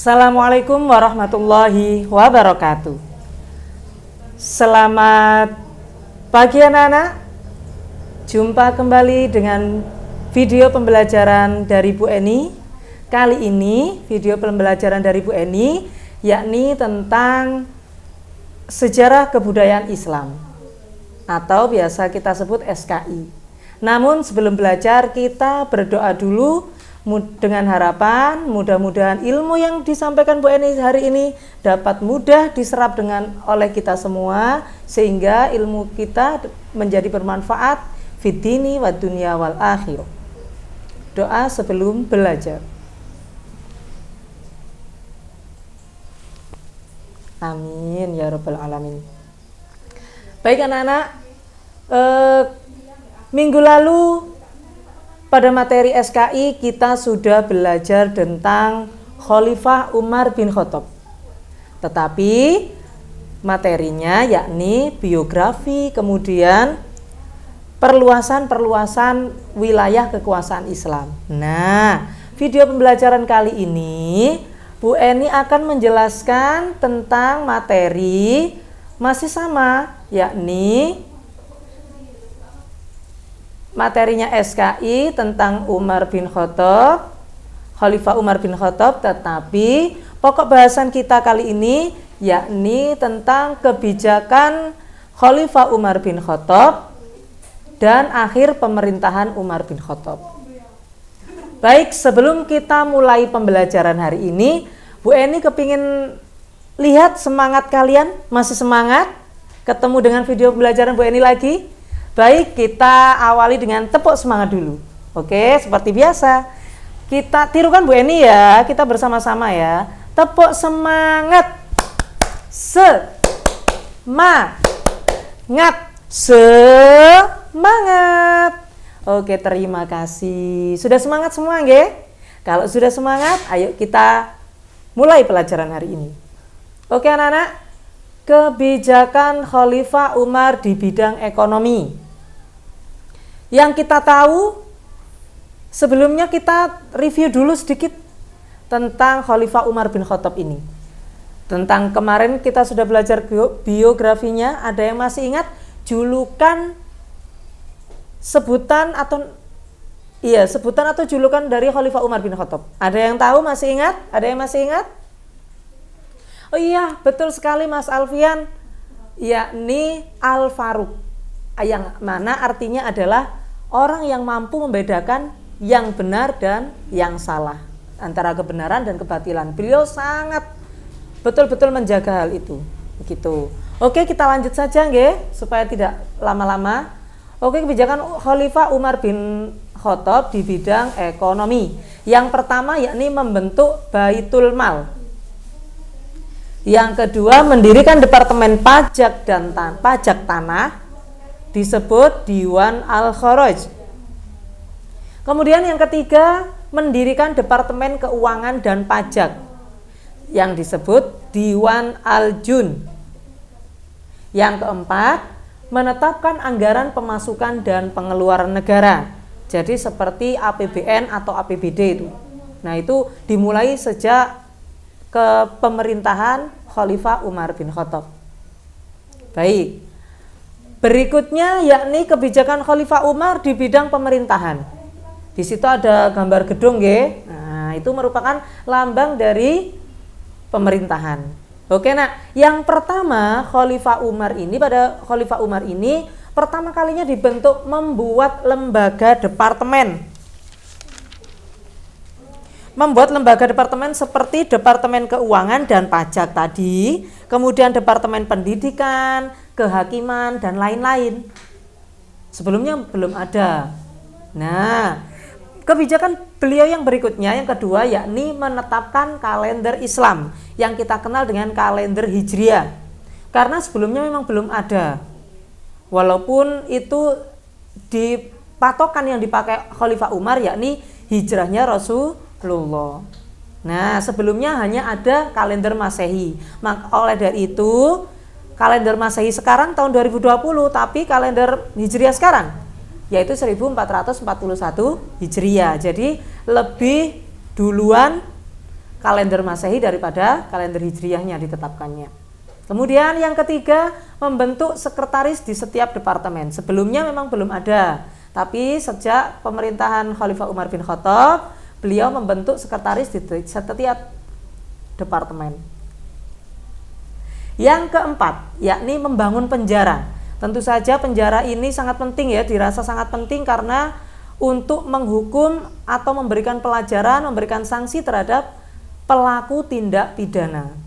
Assalamualaikum warahmatullahi wabarakatuh. Selamat pagi anak-anak. Jumpa kembali dengan video pembelajaran dari Bu Eni. Kali ini video pembelajaran dari Bu Eni yakni tentang sejarah kebudayaan Islam atau biasa kita sebut SKI. Namun sebelum belajar kita berdoa dulu dengan harapan mudah-mudahan ilmu yang disampaikan Bu Eni hari ini dapat mudah diserap oleh kita semua sehingga ilmu kita menjadi bermanfaat fid dini wad dunya wal akhirah. Doa sebelum belajar. Amin ya rabbal alamin. Baik anak-anak, minggu lalu pada materi SKI kita sudah belajar tentang Khalifah Umar bin Khattab. Tetapi materinya yakni biografi, kemudian perluasan wilayah kekuasaan Islam. Nah, video pembelajaran kali ini Bu Eni akan menjelaskan tentang materi masih sama, yakni materinya SKI tentang Umar bin Khattab, Khalifah Umar bin Khattab, tetapi pokok bahasan kita kali ini yakni tentang kebijakan Khalifah Umar bin Khattab dan akhir pemerintahan Umar bin Khattab. Baik, sebelum kita mulai pembelajaran hari ini, Bu Eni kepingin lihat semangat kalian, masih semangat? Ketemu dengan video pembelajaran Bu Eni lagi? Baik, kita awali dengan tepuk semangat dulu. Oke, seperti biasa. Kita tirukan Bu Eni ya, kita bersama-sama ya. Tepuk semangat. Semangat. Oke, terima kasih. Sudah semangat semua, nggih? Kalau sudah semangat, ayo kita mulai pelajaran hari ini. Oke, anak-anak. Kebijakan Khalifah Umar di bidang ekonomi. Yang kita tahu, sebelumnya kita review dulu sedikit tentang Khalifah Umar bin Khattab ini. Tentang kemarin kita sudah belajar biografinya, ada yang masih ingat julukan, sebutan atau julukan dari Khalifah Umar bin Khattab? Ada yang tahu, masih ingat? Ada yang masih ingat? Oh iya, betul sekali Mas Alfian, yakni Al-Faruq, yang mana artinya adalah orang yang mampu membedakan yang benar dan yang salah, antara kebenaran dan kebatilan. Beliau sangat betul-betul menjaga hal itu. Begitu. Oke, kita lanjut saja nggih, supaya tidak lama-lama. Oke, kebijakan Khalifah Umar bin Khattab di bidang ekonomi. Yang pertama yakni membentuk Baitul Mal. Yang kedua, mendirikan Departemen Pajak dan Pajak Tanah, disebut Diwan Al-Kharaj. Kemudian yang ketiga, mendirikan Departemen Keuangan dan Pajak yang disebut Diwan Al-Jun. Yang keempat, menetapkan anggaran pemasukan dan pengeluaran negara. Jadi seperti APBN atau APBD itu. Nah, itu dimulai sejak kepemerintahan Khalifah Umar bin Khattab. Baik. Berikutnya yakni kebijakan Khalifah Umar di bidang pemerintahan. Di situ ada gambar gedung nggih. Nah, itu merupakan lambang dari pemerintahan. Oke, nah, yang pertama Khalifah Umar ini pertama kalinya dibentuk membuat lembaga departemen. Membuat lembaga departemen seperti Departemen Keuangan dan Pajak tadi, kemudian Departemen Pendidikan, Kehakiman, dan lain-lain. Sebelumnya belum ada. Nah, kebijakan beliau yang berikutnya, yang kedua, yakni menetapkan kalender Islam yang kita kenal dengan kalender Hijriah. Karena sebelumnya memang belum ada. Walaupun itu di patokan yang dipakai Khalifah Umar yakni hijrahnya Rasulullah. Nah, sebelumnya hanya ada kalender Masehi. Oleh dari itu, kalender Masehi sekarang tahun 2020, tapi kalender Hijriah sekarang yaitu 1441 Hijriah. Jadi lebih duluan kalender Masehi daripada kalender Hijriyahnya ditetapkannya. Kemudian yang ketiga, membentuk sekretaris di setiap departemen. Sebelumnya memang belum ada, tapi sejak pemerintahan Khalifah Umar bin Khattab, beliau membentuk sekretaris di setiap departemen. Yang keempat, yakni membangun penjara. Tentu saja penjara ini sangat penting ya, dirasa sangat penting karena untuk menghukum atau memberikan pelajaran, memberikan sanksi terhadap pelaku tindak pidana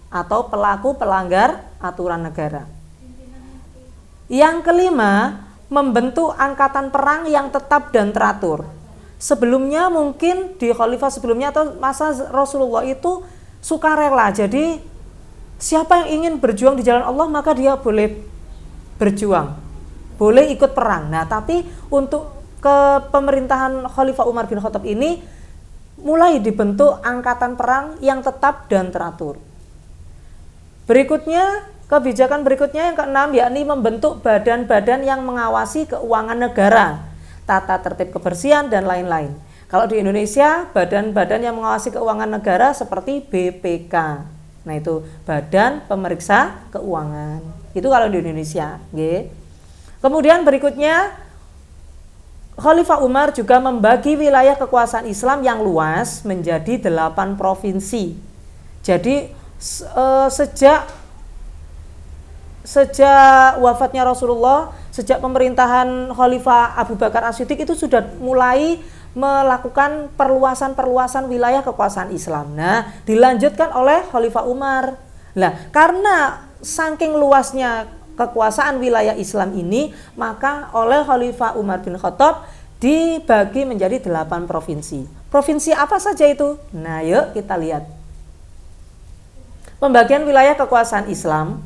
atau pelaku pelanggar aturan negara. Yang kelima, membentuk angkatan perang yang tetap dan teratur. Sebelumnya mungkin di khalifah sebelumnya atau masa Rasulullah itu sukarela. Jadi siapa yang ingin berjuang di jalan Allah maka dia boleh berjuang, boleh ikut perang. Nah, tapi untuk ke pemerintahan Khalifah Umar bin Khattab ini mulai dibentuk angkatan perang yang tetap dan teratur. Berikutnya, kebijakan berikutnya yang keenam, yakni membentuk badan-badan yang mengawasi keuangan negara, tata tertib kebersihan dan lain-lain. Kalau di Indonesia, badan-badan yang mengawasi keuangan negara seperti BPK. Nah, itu Badan Pemeriksa Keuangan. Itu kalau di Indonesia, nggih. Kemudian berikutnya, Khalifah Umar juga membagi wilayah kekuasaan Islam yang luas menjadi 8 provinsi. Jadi sejak wafatnya Rasulullah, sejak pemerintahan Khalifah Abu Bakar As-Siddiq itu sudah mulai melakukan perluasan wilayah kekuasaan Islam. Nah, dilanjutkan oleh Khalifah Umar. Nah, karena saking luasnya kekuasaan wilayah Islam ini, maka oleh Khalifah Umar bin Khattab dibagi menjadi 8 provinsi. Provinsi apa saja itu? Nah, yuk kita lihat. Pembagian wilayah kekuasaan Islam.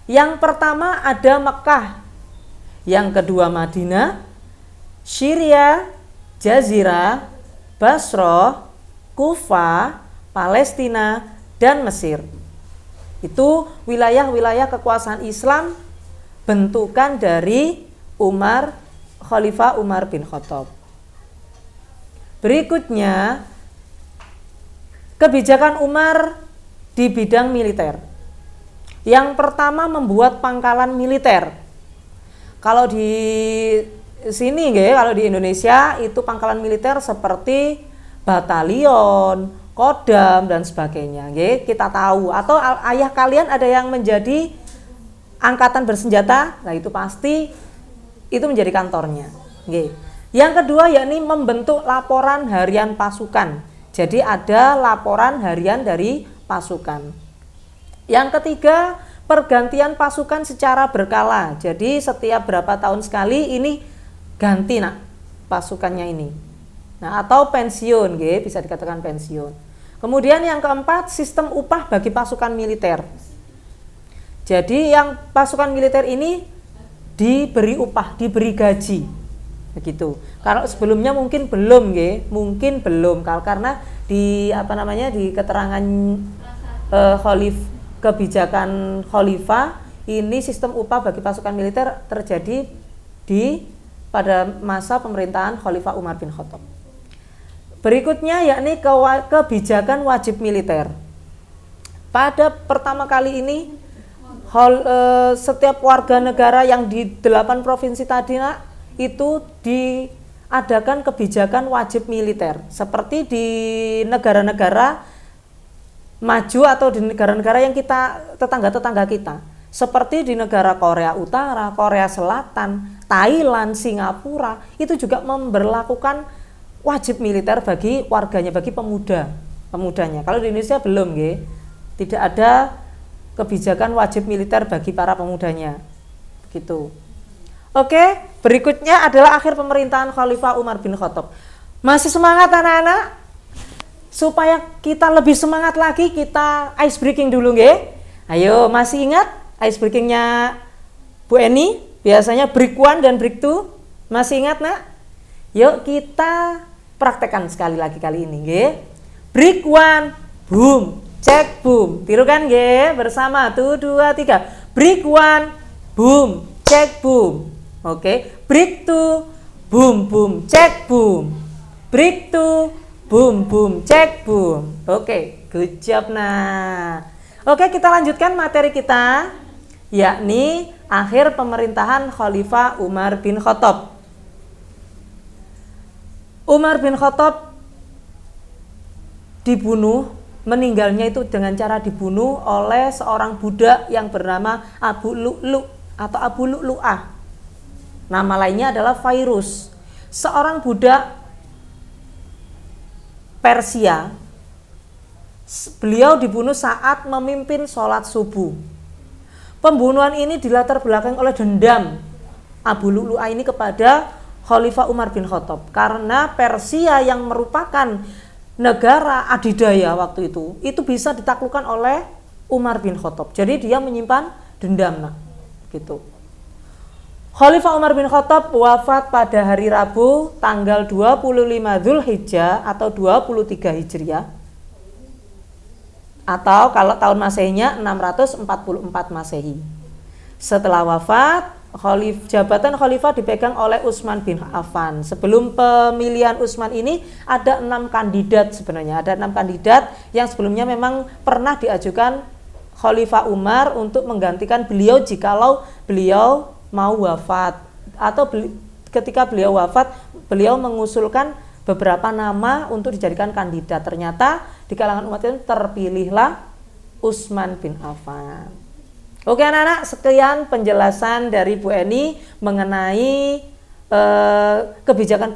Yang pertama ada Mekah, yang kedua Madinah, Syria, Jazirah, Basrah, Kufah, Palestina, dan Mesir. Itu wilayah-wilayah kekuasaan Islam bentukan dari Khalifah Umar bin Khattab. Berikutnya, kebijakan Umar di bidang militer. Yang pertama membuat pangkalan militer. Kalau di sini kalau di Indonesia itu pangkalan militer seperti batalion, Kodam dan sebagainya, kita tahu. Atau ayah kalian ada yang menjadi angkatan bersenjata, nah itu pasti itu menjadi kantornya. Yang kedua yakni membentuk laporan harian pasukan. Jadi ada laporan harian dari pasukan. Yang ketiga, pergantian pasukan secara berkala. Jadi setiap berapa tahun sekali ini ganti pasukannya ini. Nah, atau pensiun, bisa dikatakan pensiun. Kemudian yang keempat, sistem upah bagi pasukan militer. Jadi yang pasukan militer ini diberi upah, diberi gaji, begitu. Kalau sebelumnya mungkin belum, karena di di keterangan kebijakan khalifah ini sistem upah bagi pasukan militer terjadi pada masa pemerintahan Khalifah Umar bin Khattab. Berikutnya yakni kebijakan wajib militer. Pada pertama kali ini setiap warga negara yang di 8 provinsi tadi itu diadakan kebijakan wajib militer. Seperti di negara-negara maju atau di negara-negara yang tetangga-tetangga kita. Seperti di negara Korea Utara, Korea Selatan, Thailand, Singapura, itu juga memberlakukan wajib militer bagi warganya, bagi pemudanya. Kalau di Indonesia belum, tidak ada kebijakan wajib militer bagi para pemudanya, begitu. Oke, berikutnya adalah akhir pemerintahan Khalifah Umar bin Khattab. Masih semangat anak-anak? Supaya kita lebih semangat lagi, kita ice breaking dulu, Ayo, masih ingat ice breakingnya Bu Eni? Biasanya break 1 dan break 2. Masih ingat, nak? Yuk kita praktekkan sekali lagi kali ini, Break 1, boom, cek boom. Tirukan, bersama 1, 2, 3. Break 1, boom, cek boom. Oke, break 2, boom, boom, cek boom. Break 2, boom, boom, cek boom. Oke. Good job. Nah, oke, kita lanjutkan materi kita, yakni akhir pemerintahan Khalifah Umar bin Khattab. Umar bin Khattab dibunuh, meninggalnya itu dengan cara dibunuh oleh seorang budak yang bernama Abu Lu'lu' atau Abu Lu'lu'ah. Nama lainnya adalah Fairuz, seorang budak Persia. Beliau dibunuh saat memimpin sholat subuh. Pembunuhan ini dilatar belakangi oleh dendam Abu Lu'lu'ah ini kepada Khalifah Umar bin Khattab, karena Persia yang merupakan negara adidaya waktu itu bisa ditaklukkan oleh Umar bin Khattab. Jadi dia menyimpan dendam, gitu. Khalifah Umar bin Khattab wafat pada hari Rabu tanggal 25 Dzulhijjah atau 23 Hijriah. Atau kalau tahun Masehinya 644 Masehi. Setelah wafat, jabatan khalifah dipegang oleh Utsman bin Affan. Sebelum pemilihan Utsman ini ada 6 kandidat sebenarnya. Ada 6 kandidat yang sebelumnya memang pernah diajukan Khalifah Umar untuk menggantikan beliau jikalau beliau mau wafat. Atau ketika beliau wafat, beliau mengusulkan beberapa nama untuk dijadikan kandidat. Ternyata di kalangan umat itu terpilihlah Utsman bin Affan. Oke anak-anak, sekian penjelasan dari Bu Eni mengenai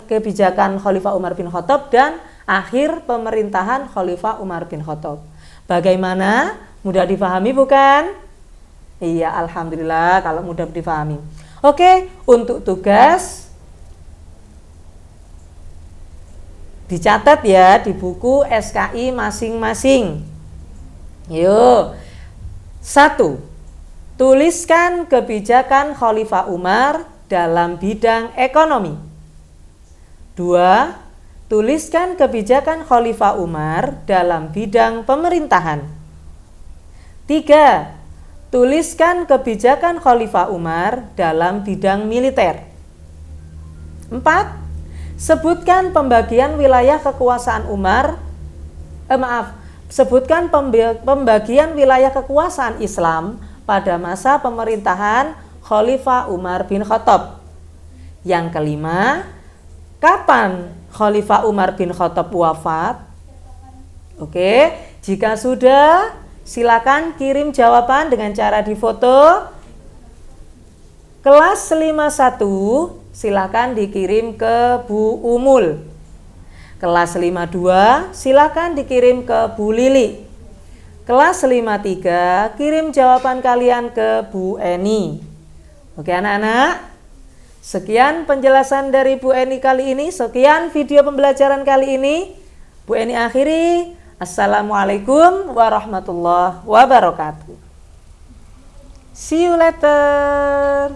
kebijakan Khalifah Umar bin Khattab dan akhir pemerintahan Khalifah Umar bin Khattab. Bagaimana? Mudah dipahami bukan? Iya, alhamdulillah kalau mudah dipahami. Oke, untuk tugas dicatat ya di buku SKI masing-masing. Yuk. 1. Tuliskan kebijakan Khalifah Umar dalam bidang ekonomi. 2. Tuliskan kebijakan Khalifah Umar dalam bidang pemerintahan. 3. Tuliskan kebijakan Khalifah Umar dalam bidang militer. 4. Sebutkan pembagian wilayah kekuasaan Umar. Sebutkan pembagian wilayah kekuasaan Islam pada masa pemerintahan Khalifah Umar bin Khattab. Yang kelima, kapan Khalifah Umar bin Khattab wafat? Oke, jika sudah, silakan kirim jawaban dengan cara difoto. Kelas 51 silakan dikirim ke Bu Umul. Kelas 52 silakan dikirim ke Bu Lili. Kelas 53 kirim jawaban kalian ke Bu Eni. Oke anak-anak, sekian penjelasan dari Bu Eni kali ini. Sekian video pembelajaran kali ini. Bu Eni akhiri. Assalamualaikum warahmatullahi wabarakatuh. See you later.